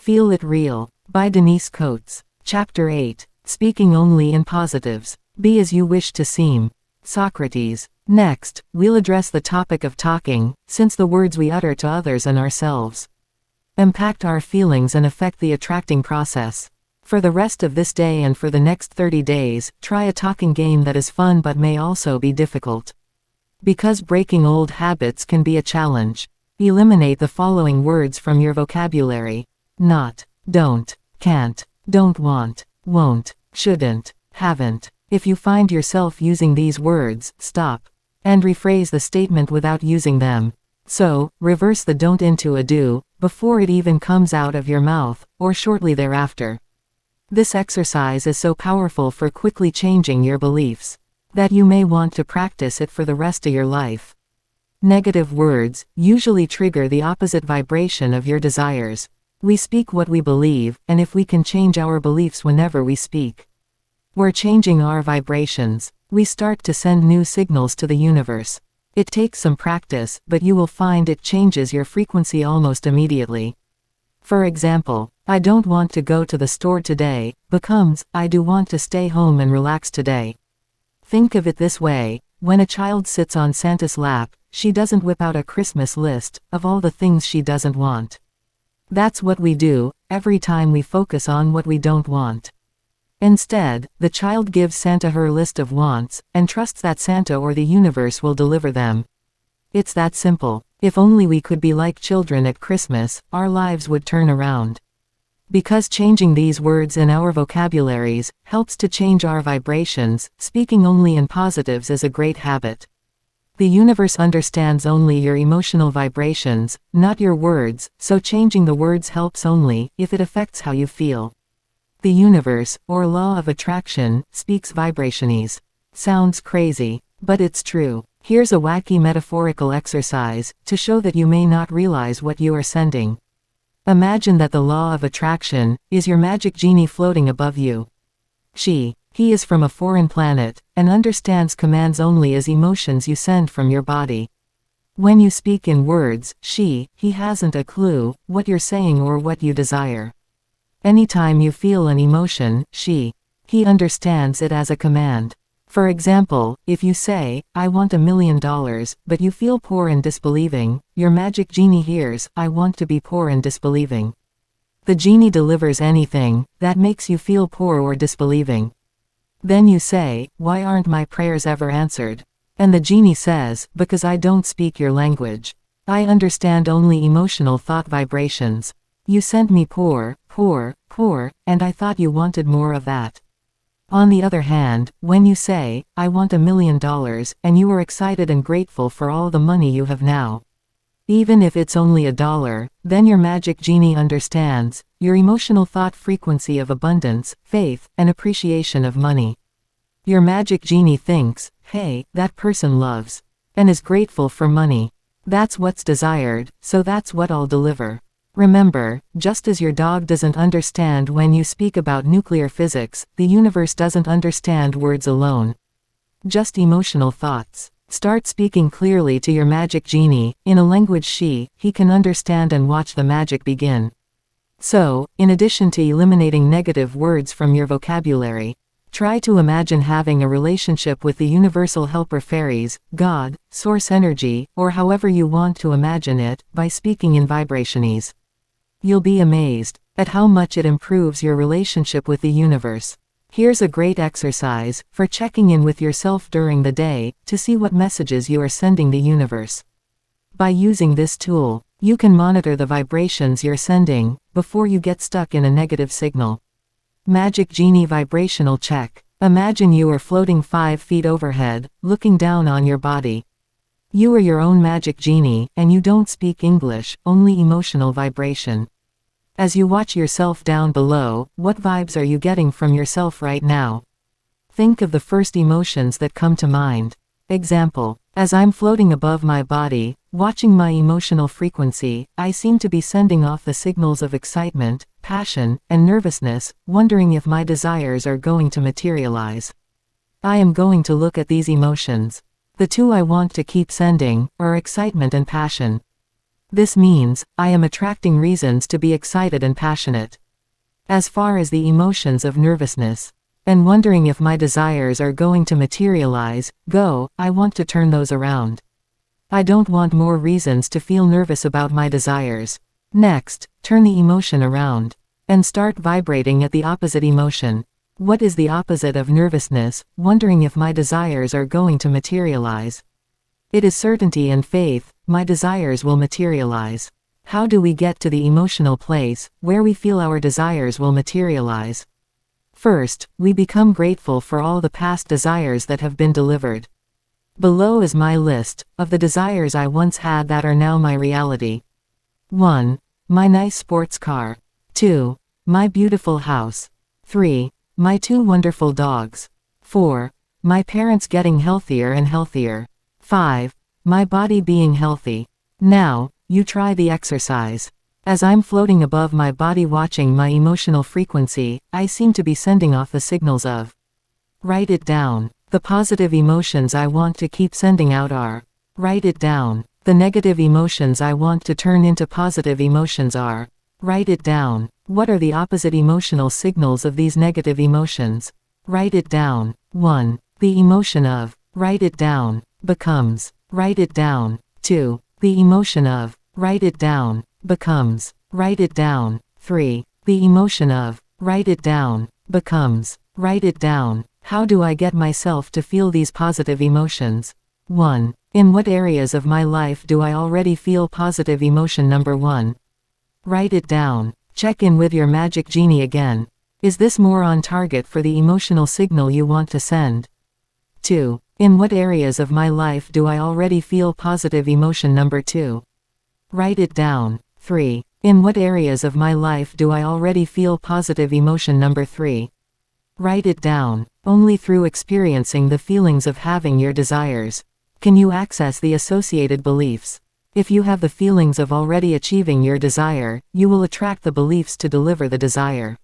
Feel It Real, by Denise Coates. Chapter 8. Speaking Only in Positives. Be as you wish to seem. Socrates. Next, we'll address the topic of talking, since the words we utter to others and ourselves impact our feelings and affect the attracting process. For the rest of this day and for the next 30 days, try a talking game that is fun but may also be difficult. Because breaking old habits can be a challenge. Eliminate the following words from your vocabulary: not, don't, can't, don't want, won't, shouldn't, haven't. If you find yourself using these words, stop and rephrase the statement without using them. So, reverse the don't into a do, before it even comes out of your mouth, or shortly thereafter. This exercise is so powerful for quickly changing your beliefs that you may want to practice it for the rest of your life. Negative words usually trigger the opposite vibration of your desires. We speak what we believe, and if we can change our beliefs whenever we speak, we're changing our vibrations. We start to send new signals to the universe. It takes some practice, but you will find it changes your frequency almost immediately. For example, I don't want to go to the store today becomes, I do want to stay home and relax today. Think of it this way: when a child sits on Santa's lap, she doesn't whip out a Christmas list of all the things she doesn't want. That's what we do every time we focus on what we don't want. Instead, the child gives Santa her list of wants, and trusts that Santa or the universe will deliver them. It's that simple. If only we could be like children at Christmas, our lives would turn around. Because changing these words in our vocabularies helps to change our vibrations, speaking only in positives is a great habit. The universe understands only your emotional vibrations, not your words, so changing the words helps only if it affects how you feel. The universe, or law of attraction, speaks vibrationese. Sounds crazy, but it's true. Here's a wacky metaphorical exercise to show that you may not realize what you are sending. Imagine that the law of attraction is your magic genie floating above you. He is from a foreign planet, and understands commands only as emotions you send from your body. When you speak in words, he hasn't a clue what you're saying or what you desire. Anytime you feel an emotion, he understands it as a command. For example, if you say, I want $1 million, but you feel poor and disbelieving, your magic genie hears, I want to be poor and disbelieving. The genie delivers anything that makes you feel poor or disbelieving. Then you say, why aren't my prayers ever answered? And the genie says, because I don't speak your language. I understand only emotional thought vibrations. You sent me poor, poor, poor, and I thought you wanted more of that. On the other hand, when you say, I want $1 million, and you are excited and grateful for all the money you have now, even if it's only $1, then your magic genie understands your emotional thought frequency of abundance, faith, and appreciation of money. Your magic genie thinks, hey, that person loves and is grateful for money. That's what's desired, so that's what I'll deliver. Remember, just as your dog doesn't understand when you speak about nuclear physics, the universe doesn't understand words alone. Just emotional thoughts. Start speaking clearly to your magic genie, in a language he can understand, and watch the magic begin. So, in addition to eliminating negative words from your vocabulary, try to imagine having a relationship with the universal helper fairies, God, source energy, or however you want to imagine it, by speaking in vibrationese. You'll be amazed at how much it improves your relationship with the universe. Here's a great exercise for checking in with yourself during the day to see what messages you are sending the universe. By using this tool, you can monitor the vibrations you're sending before you get stuck in a negative signal. Magic Genie Vibrational Check. Imagine you are floating 5 feet overhead, looking down on your body. You are your own magic genie, and you don't speak English, only emotional vibration. As you watch yourself down below, what vibes are you getting from yourself right now? Think of the first emotions that come to mind. Example: as I'm floating above my body, watching my emotional frequency, I seem to be sending off the signals of excitement, passion, and nervousness, wondering if my desires are going to materialize. I am going to look at these emotions. The two I want to keep sending are excitement and passion. This means, I am attracting reasons to be excited and passionate. As far as the emotions of nervousness and wondering if my desires are going to materialize, I want to turn those around. I don't want more reasons to feel nervous about my desires. Next, turn the emotion around and start vibrating at the opposite emotion. What is the opposite of nervousness, wondering if my desires are going to materialize? It is certainty and faith, my desires will materialize. How do we get to the emotional place where we feel our desires will materialize? First, we become grateful for all the past desires that have been delivered. Below is my list of the desires I once had that are now my reality. 1. My nice sports car. 2. My beautiful house. 3. My 2 wonderful dogs. 4. My parents getting healthier and healthier. 5. My body being healthy. Now, you try the exercise. As I'm floating above my body watching my emotional frequency, I seem to be sending off the signals of. Write it down. The positive emotions I want to keep sending out are. Write it down. The negative emotions I want to turn into positive emotions are. Write it down. What are the opposite emotional signals of these negative emotions? Write it down. 1. The emotion of. Write it down. Becomes. Write it down. 2. The emotion of. Write it down. Becomes. Write it down. 3. The emotion of. Write it down. Becomes. Write it down. How do I get myself to feel these positive emotions? 1. In what areas of my life do I already feel positive emotion number 1? Write it down. Check in with your magic genie again. Is this more on target for the emotional signal you want to send? 2. In what areas of my life do I already feel positive emotion number 2? Write it down. 3. In what areas of my life do I already feel positive emotion number 3? Write it down. Only through experiencing the feelings of having your desires can you access the associated beliefs. If you have the feelings of already achieving your desire, you will attract the beliefs to deliver the desire.